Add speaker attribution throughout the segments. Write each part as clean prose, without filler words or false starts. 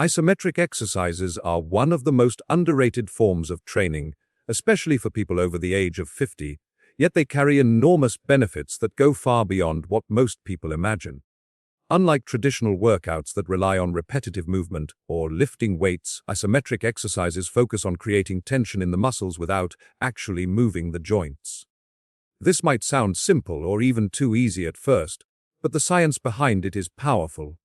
Speaker 1: Isometric exercises are one of the most underrated forms of training, especially for people over the age of 50, yet they carry enormous benefits that go far beyond what most people imagine. Unlike traditional workouts that rely on repetitive movement or lifting weights, isometric exercises focus on creating tension in the muscles without actually moving the joints. This might sound simple or even too easy at first, but the science behind it is powerful.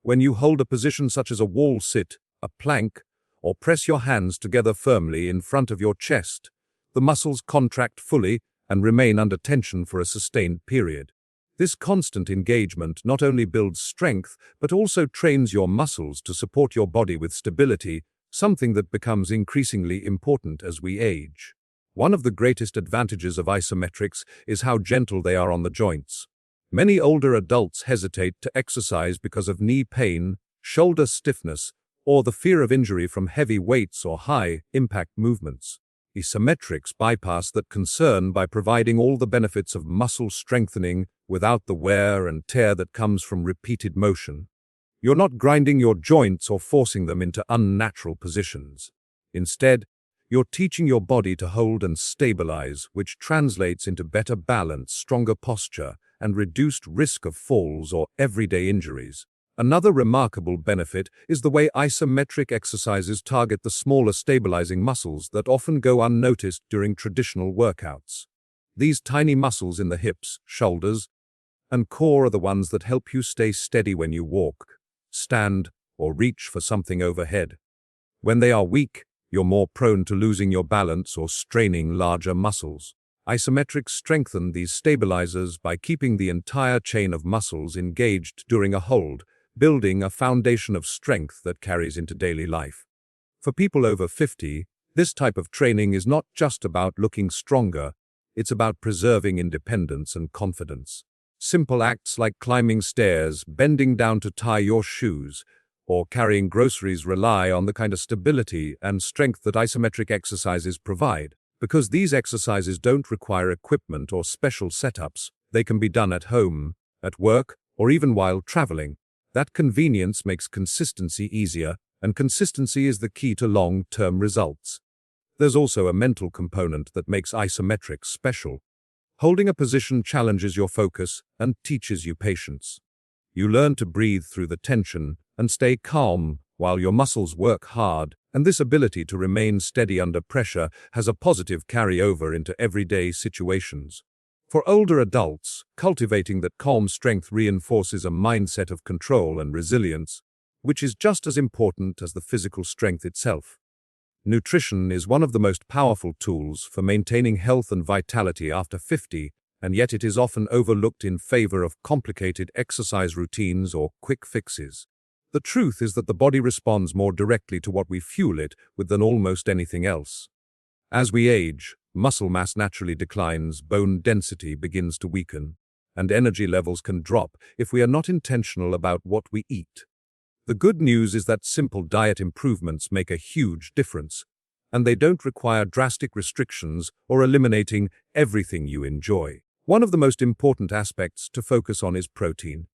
Speaker 1: When you hold a position such as a wall sit, a plank, or press your hands together firmly in front of your chest, the muscles contract fully and remain under tension for a sustained period. This constant engagement not only builds strength, but also trains your muscles to support your body with stability, something that becomes increasingly important as we age. One of the greatest advantages of isometrics is how gentle they are on the joints. Many older adults hesitate to exercise because of knee pain, shoulder stiffness, or the fear of injury from heavy weights or high-impact movements. Isometrics bypass that concern by providing all the benefits of muscle strengthening without the wear and tear that comes from repeated motion. You're not grinding your joints or forcing them into unnatural positions. Instead, you're teaching your body to hold and stabilize, which translates into better balance, stronger posture, and reduced risk of falls or everyday injuries. Another remarkable benefit is the way isometric exercises target the smaller stabilizing muscles that often go unnoticed during traditional workouts. These tiny muscles in the hips, shoulders, and core are the ones that help you stay steady when you walk, stand, or reach for something overhead. When they are weak, you're more prone to losing your balance or straining larger muscles. Isometrics strengthen these stabilizers by keeping the entire chain of muscles engaged during a hold, building a foundation of strength that carries into daily life. For people over 50, this type of training is not just about looking stronger, it's about preserving independence and confidence. Simple acts like climbing stairs, bending down to tie your shoes, or carrying groceries rely on the kind of stability and strength that isometric exercises provide. Because these exercises don't require equipment or special setups, they can be done at home, at work, or even while traveling. That convenience makes consistency easier, and consistency is the key to long-term results. There's also a mental component that makes isometrics special. Holding a position challenges your focus and teaches you patience. You learn to breathe through the tension and stay calm while your muscles work hard, and this ability to remain steady under pressure has a positive carryover into everyday situations. For older adults, cultivating that calm strength reinforces a mindset of control and resilience, which is just as important as the physical strength itself. Nutrition is one of the most powerful tools for maintaining health and vitality after 50, and yet it is often overlooked in favor of complicated exercise routines or quick fixes. The truth is that the body responds more directly to what we fuel it with than almost anything else. As we age, muscle mass naturally declines, bone density begins to weaken, and energy levels can drop if we are not intentional about what we eat. The good news is that simple diet improvements make a huge difference, and they don't require drastic restrictions or eliminating everything you enjoy. One of the most important aspects to focus on is protein.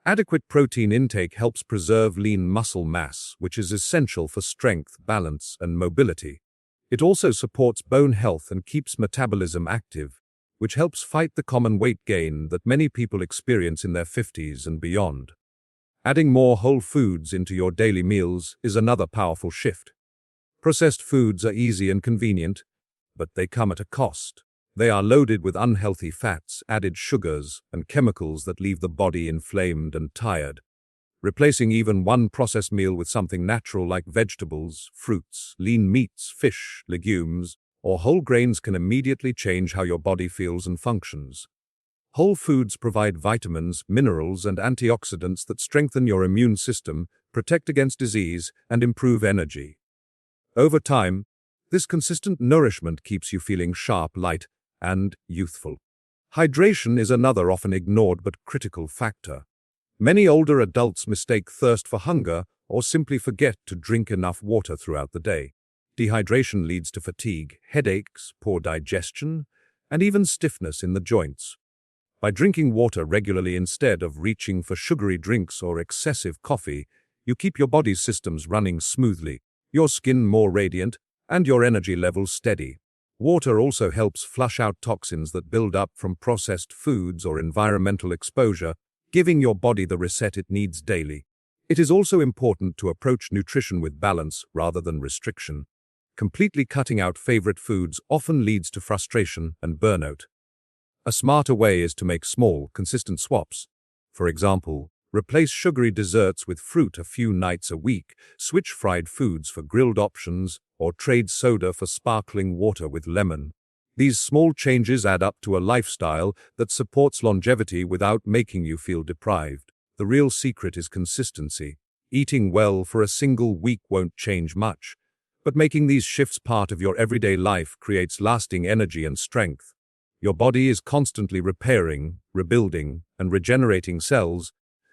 Speaker 1: Adequate protein intake helps preserve lean muscle mass, which is essential for strength, balance, and mobility. It also supports bone health and keeps metabolism active, which helps fight the common weight gain that many people experience in their 50s and beyond. Adding more whole foods into your daily meals is another powerful shift. Processed foods are easy and convenient, but they come at a cost. They are loaded with unhealthy fats, added sugars, and chemicals that leave the body inflamed and tired. Replacing even one processed meal with something natural like vegetables, fruits, lean meats, fish, legumes, or whole grains can immediately change how your body feels and functions. Whole foods provide vitamins, minerals, and antioxidants that strengthen your immune system, protect against disease, and improve energy. Over time, this consistent nourishment keeps you feeling sharp, light, and youthful. Hydration is another often ignored but critical factor. Many older adults mistake thirst for hunger or simply forget to drink enough water throughout the day. Dehydration leads to fatigue, headaches, poor digestion, and even stiffness in the joints. By drinking water regularly instead of reaching for sugary drinks or excessive coffee, You keep your body's systems running smoothly, your skin more radiant, and your energy levels steady. Water also helps flush out toxins that build up from processed foods or environmental exposure, giving your body the reset it needs daily. It is also important to approach nutrition with balance rather than restriction. Completely cutting out favorite foods often leads to frustration and burnout. A smarter way is to make small, consistent swaps. For example, replace sugary desserts with fruit a few nights a week, switch fried foods for grilled options, or trade soda for sparkling water with lemon. These small changes add up to a lifestyle that supports longevity without making you feel deprived. The real secret is consistency. Eating well for a single week won't change much, but making these shifts part of your everyday life creates lasting energy and strength. Your body is constantly repairing, rebuilding, and regenerating cells,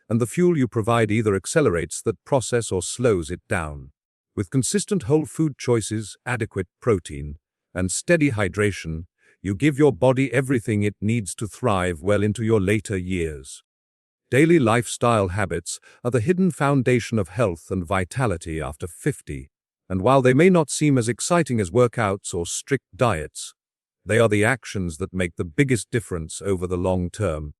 Speaker 1: and the fuel you provide either accelerates that process or slows it down. With consistent whole food choices, adequate protein, and steady hydration, you give your body everything it needs to thrive well into your later years. Daily lifestyle habits are the hidden foundation of health and vitality after 50, and while they may not seem as exciting as workouts or strict diets, they are the actions that make the biggest difference over the long term.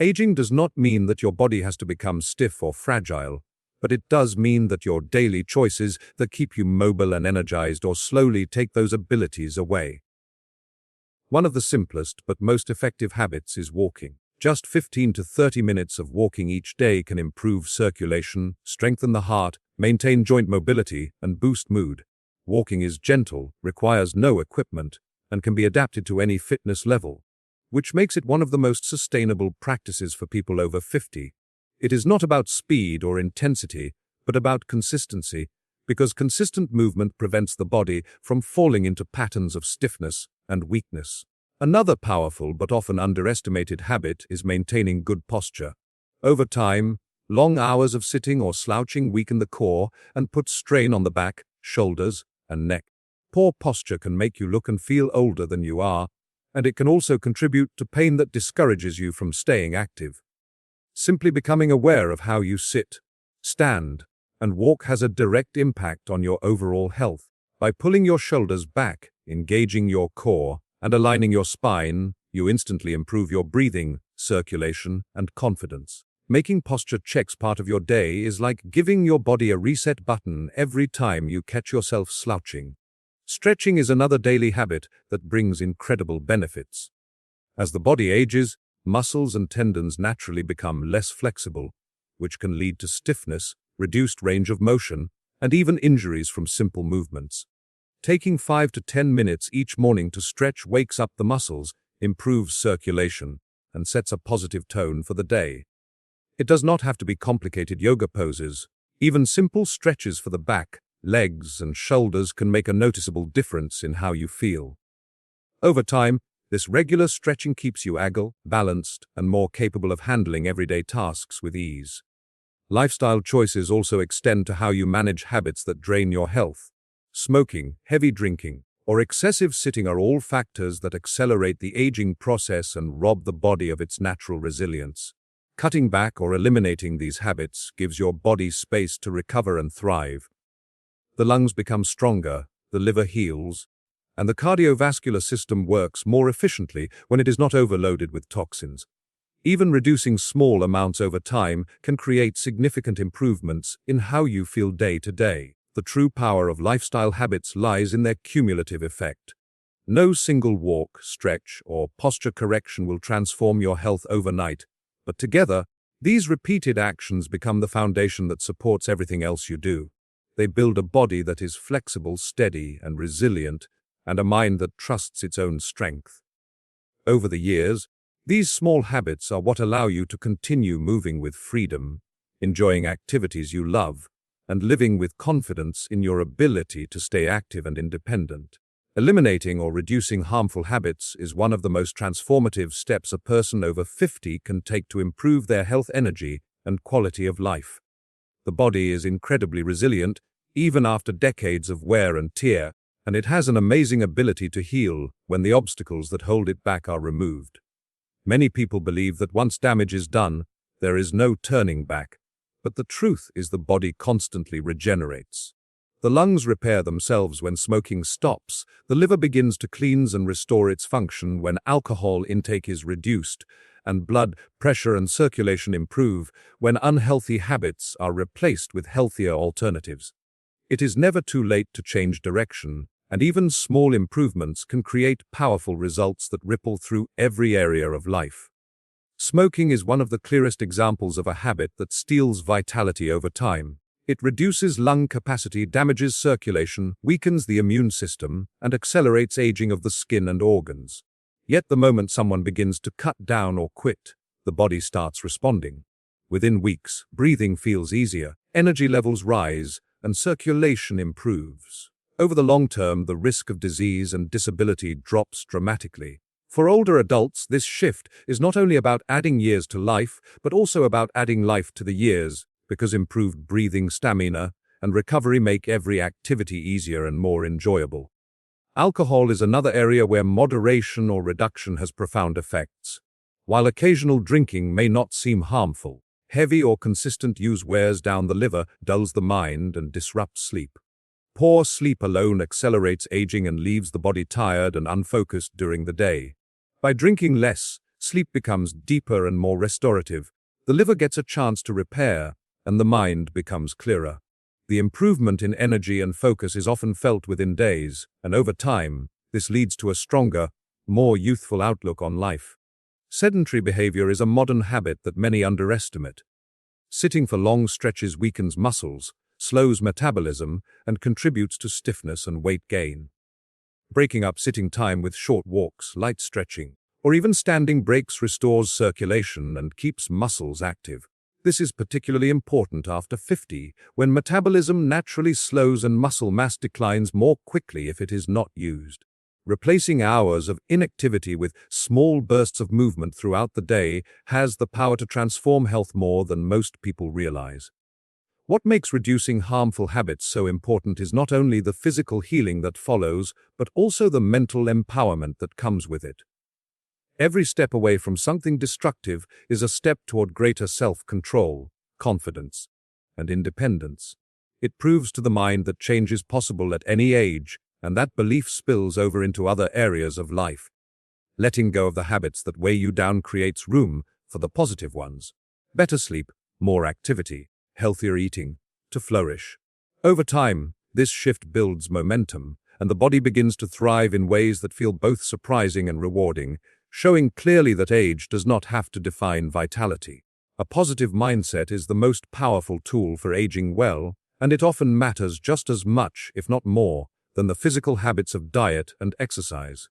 Speaker 1: Aging does not mean that your body has to become stiff or fragile, but it does mean that your daily choices that keep you mobile and energized or slowly take those abilities away. One of the simplest but most effective habits is walking. Just 15 to 30 minutes of walking each day can improve circulation, strengthen the heart, maintain joint mobility, and boost mood. Walking is gentle, requires no equipment, and can be adapted to any fitness level, which makes it one of the most sustainable practices for people over 50. It is not about speed or intensity, but about consistency, because consistent movement prevents the body from falling into patterns of stiffness and weakness. Another powerful but often underestimated habit is maintaining good posture. Over time, long hours of sitting or slouching weaken the core and put strain on the back, shoulders, and neck. Poor posture can make you look and feel older than you are, and it can also contribute to pain that discourages you from staying active. Simply becoming aware of how you sit, stand, and walk has a direct impact on your overall health. By pulling your shoulders back, engaging your core, and aligning your spine, you instantly improve your breathing, circulation, and confidence. Making posture checks part of your day is like giving your body a reset button every time you catch yourself slouching. Stretching is another daily habit that brings incredible benefits. As the body ages, muscles and tendons naturally become less flexible, which can lead to stiffness, reduced range of motion, and even injuries from simple movements. Taking 5 to 10 minutes each morning to stretch wakes up the muscles, improves circulation, and sets a positive tone for the day. It does not have to be complicated yoga poses. Even simple stretches for the back, legs, and shoulders can make a noticeable difference in how you feel. Over time, this regular stretching keeps you agile, balanced, and more capable of handling everyday tasks with ease. Lifestyle choices also extend to how you manage habits that drain your health. Smoking, heavy drinking, or excessive sitting are all factors that accelerate the aging process and rob the body of its natural resilience. Cutting back or eliminating these habits gives your body space to recover and thrive. The lungs become stronger, the liver heals, and the cardiovascular system works more efficiently when it is not overloaded with toxins. Even reducing small amounts over time can create significant improvements in how you feel day to day. The true power of lifestyle habits lies in their cumulative effect. No single walk, stretch, or posture correction will transform your health overnight, but together, these repeated actions become the foundation that supports everything else you do. They build a body that is flexible, steady, and resilient, and a mind that trusts its own strength. Over the years, these small habits are what allow you to continue moving with freedom, enjoying activities you love, and living with confidence in your ability to stay active and independent. Eliminating or reducing harmful habits is one of the most transformative steps a person over 50 can take to improve their health, energy, and quality of life. The body is incredibly resilient, even after decades of wear and tear, and it has an amazing ability to heal when the obstacles that hold it back are removed. Many people believe that once damage is done, there is no turning back, But the truth is the body constantly regenerates. The lungs repair themselves when smoking stops, the liver begins to cleanse and restore its function when alcohol intake is reduced, and blood pressure and circulation improve when unhealthy habits are replaced with healthier alternatives. It is never too late to change direction, and even small improvements can create powerful results that ripple through every area of life. Smoking is one of the clearest examples of a habit that steals vitality over time. It reduces lung capacity, damages circulation, weakens the immune system, and accelerates aging of the skin and organs. Yet the moment someone begins to cut down or quit, the body starts responding. Within weeks, breathing feels easier, energy levels rise, and circulation improves. Over the long term, the risk of disease and disability drops dramatically. For older adults, this shift is not only about adding years to life, but also about adding life to the years, because improved breathing, stamina, and recovery make every activity easier and more enjoyable. Alcohol is another area where moderation or reduction has profound effects. While occasional drinking may not seem harmful, heavy or consistent use wears down the liver, dulls the mind, and disrupts sleep. Poor sleep alone accelerates aging and leaves the body tired and unfocused during the day. By drinking less, sleep becomes deeper and more restorative. The liver gets a chance to repair, and the mind becomes clearer. The improvement in energy and focus is often felt within days, and over time, this leads to a stronger, more youthful outlook on life. Sedentary behavior is a modern habit that many underestimate. Sitting for long stretches weakens muscles, slows metabolism, and contributes to stiffness and weight gain. Breaking up sitting time with short walks, light stretching, or even standing breaks restores circulation and keeps muscles active. This is particularly important after 50, when metabolism naturally slows and muscle mass declines more quickly if it is not used. Replacing hours of inactivity with small bursts of movement throughout the day has the power to transform health more than most people realize. What makes reducing harmful habits so important is not only the physical healing that follows, but also the mental empowerment that comes with it. Every step away from something destructive is a step toward greater self-control, confidence, and independence. It proves to the mind that change is possible at any age, and that belief spills over into other areas of life. Letting go of the habits that weigh you down creates room for the positive ones. Better sleep, more activity, healthier eating, to flourish. Over time, this shift builds momentum, and the body begins to thrive in ways that feel both surprising and rewarding, showing clearly that age does not have to define vitality. A positive mindset is the most powerful tool for aging well, and it often matters just as much, if not more, than the physical habits of diet and exercise.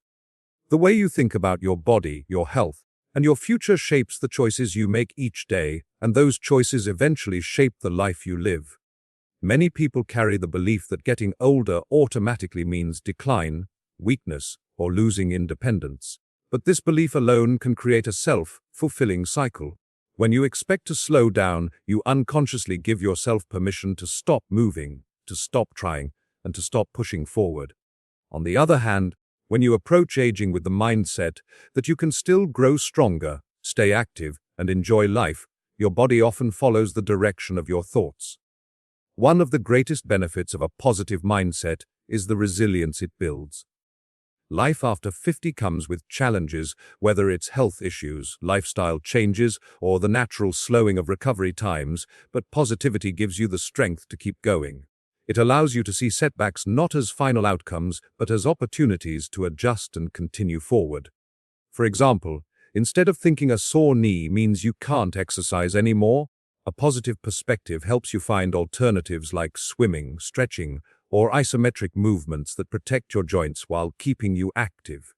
Speaker 1: The way you think about your body, your health, and your future shapes the choices you make each day, and those choices eventually shape the life you live. Many people carry the belief that getting older automatically means decline, weakness, or losing independence. But this belief alone can create a self-fulfilling cycle. When you expect to slow down, you unconsciously give yourself permission to stop moving, to stop trying, and to stop pushing forward. On the other hand, when you approach aging with the mindset that you can still grow stronger, stay active, and enjoy life, your body often follows the direction of your thoughts. One of the greatest benefits of a positive mindset is the resilience it builds. Life after 50 comes with challenges, whether it's health issues, lifestyle changes, or the natural slowing of recovery times, but positivity gives you the strength to keep going. It allows you to see setbacks not as final outcomes, but as opportunities to adjust and continue forward. For example, instead of thinking a sore knee means you can't exercise anymore, a positive perspective helps you find alternatives like swimming, stretching, or isometric movements that protect your joints while keeping you active.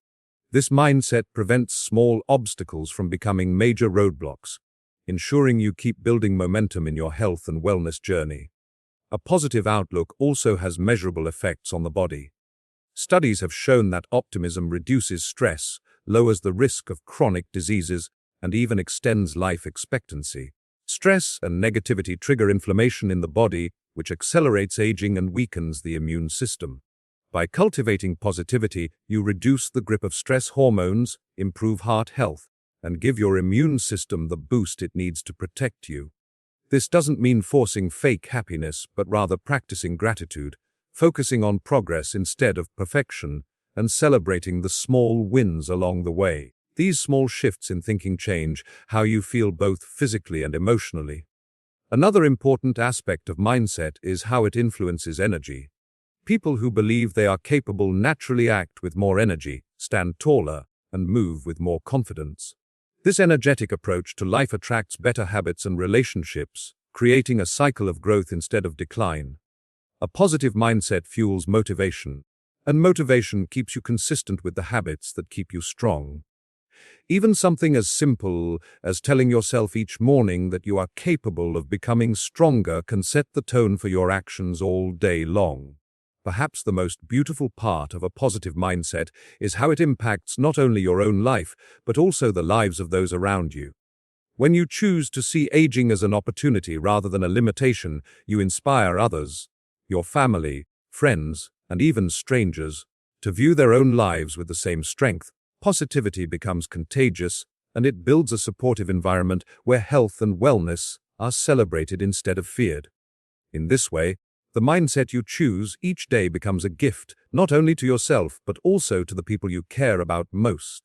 Speaker 1: This mindset prevents small obstacles from becoming major roadblocks, ensuring you keep building momentum in your health and wellness journey. A positive outlook also has measurable effects on the body. Studies have shown that optimism reduces stress, lowers the risk of chronic diseases, and even extends life expectancy. Stress and negativity trigger inflammation in the body, which accelerates aging and weakens the immune system. By cultivating positivity, you reduce the grip of stress hormones, improve heart health, and give your immune system the boost it needs to protect you. This doesn't mean forcing fake happiness, but rather practicing gratitude, focusing on progress instead of perfection, and celebrating the small wins along the way. These small shifts in thinking change how you feel both physically and emotionally. Another important aspect of mindset is how it influences energy. People who believe they are capable naturally act with more energy, stand taller, and move with more confidence. This energetic approach to life attracts better habits and relationships, creating a cycle of growth instead of decline. A positive mindset fuels motivation, and motivation keeps you consistent with the habits that keep you strong. Even something as simple as telling yourself each morning that you are capable of becoming stronger can set the tone for your actions all day long. Perhaps the most beautiful part of a positive mindset is how it impacts not only your own life, but also the lives of those around you. When you choose to see aging as an opportunity rather than a limitation, you inspire others, your family, friends, and even strangers, to view their own lives with the same strength. Positivity becomes contagious, and it builds a supportive environment where health and wellness are celebrated instead of feared. In this way, the mindset you choose each day becomes a gift, not only to yourself, but also to the people you care about most.